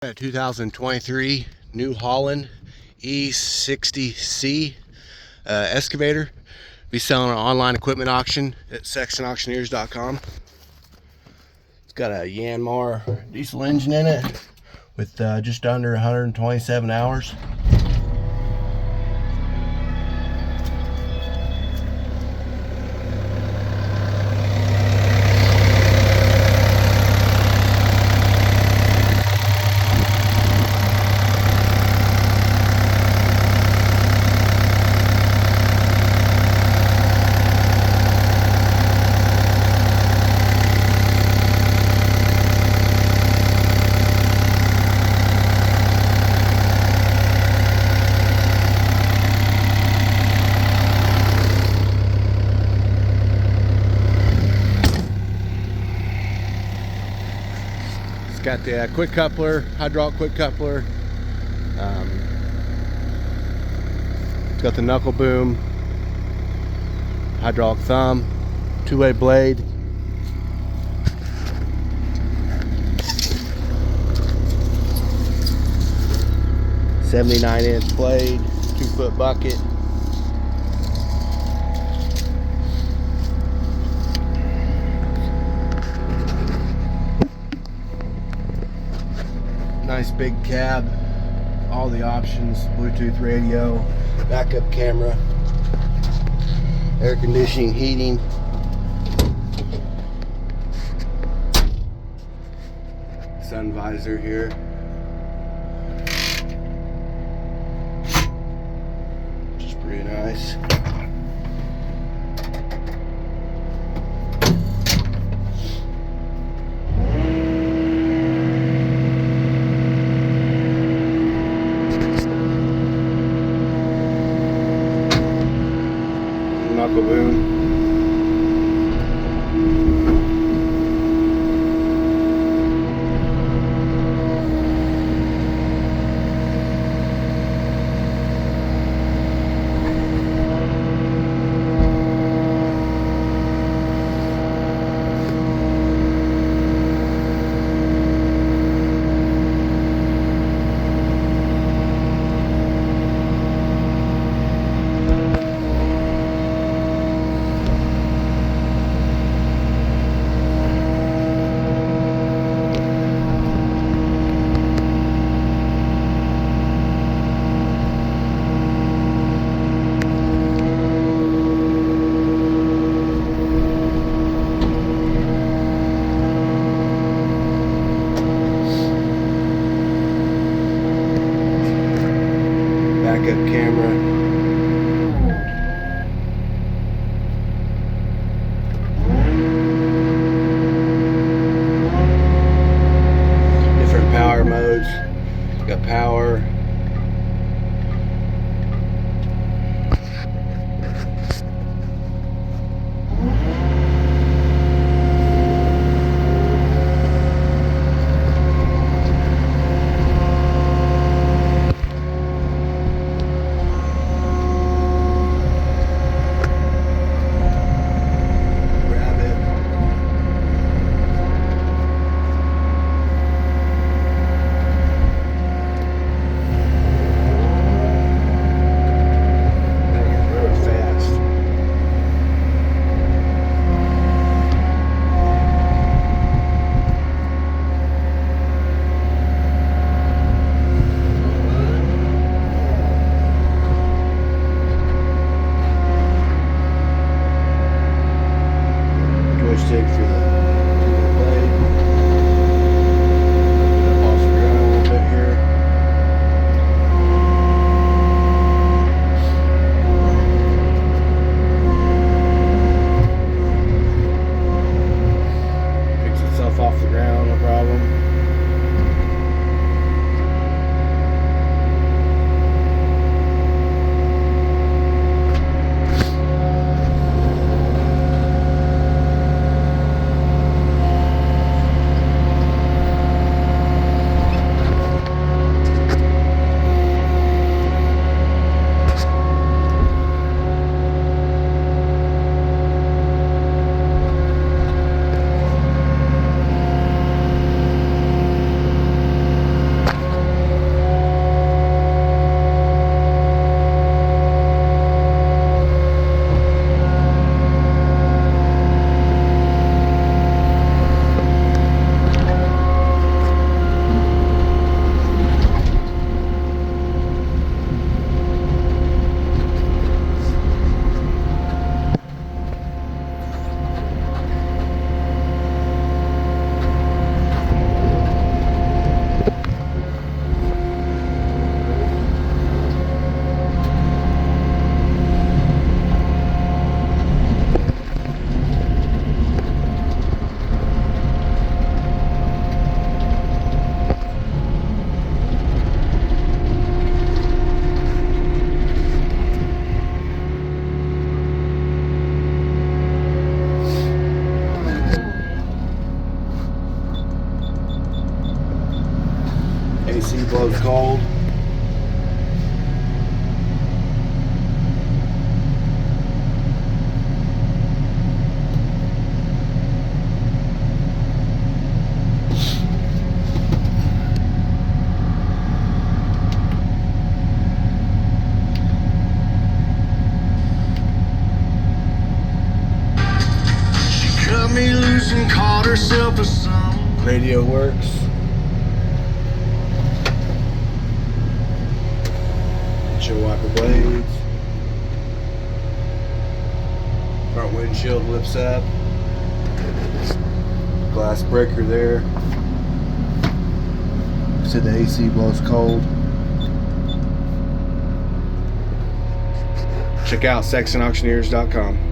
A 2023 New Holland E60C excavator. Be selling an online equipment auction at sectionauctioneers.com. It's got a Yanmar diesel engine in it with just under 127 hours. It's got the quick coupler, hydraulic quick coupler. It's got the knuckle boom, hydraulic thumb, two-way blade. "79" blade, 2-foot bucket. Nice big cab, all the options, Bluetooth radio, backup camera, air conditioning, heating. Sun visor here. Which is pretty nice. Knuckle boom. Backup camera. Different power modes. Got power. AC blows cold. Cut me loose and caught herself a song. Radio works. Windshield wiper blades. Front windshield lifts up. Glass breaker there. Said the AC blows cold. Check out sextonauctioneers.com.